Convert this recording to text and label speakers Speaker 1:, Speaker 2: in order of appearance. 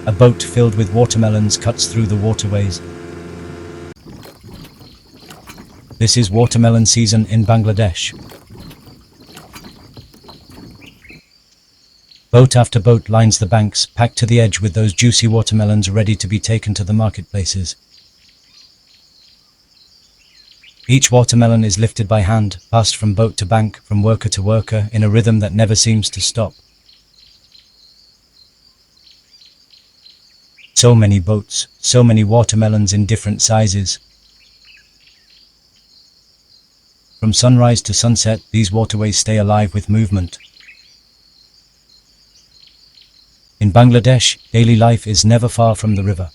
Speaker 1: a boat filled with watermelons cuts through the waterways. This is watermelon season in Bangladesh. Boat after boat lines the banks, packed to the edge with those juicy watermelons ready to be taken to the marketplaces. Each watermelon is lifted by hand, passed from boat to bank, from worker to worker, in a rhythm that never seems to stop. So many boats, so many watermelons in different sizes. From sunrise to sunset, these waterways stay alive with movement. In Bangladesh, daily life is never far from the river.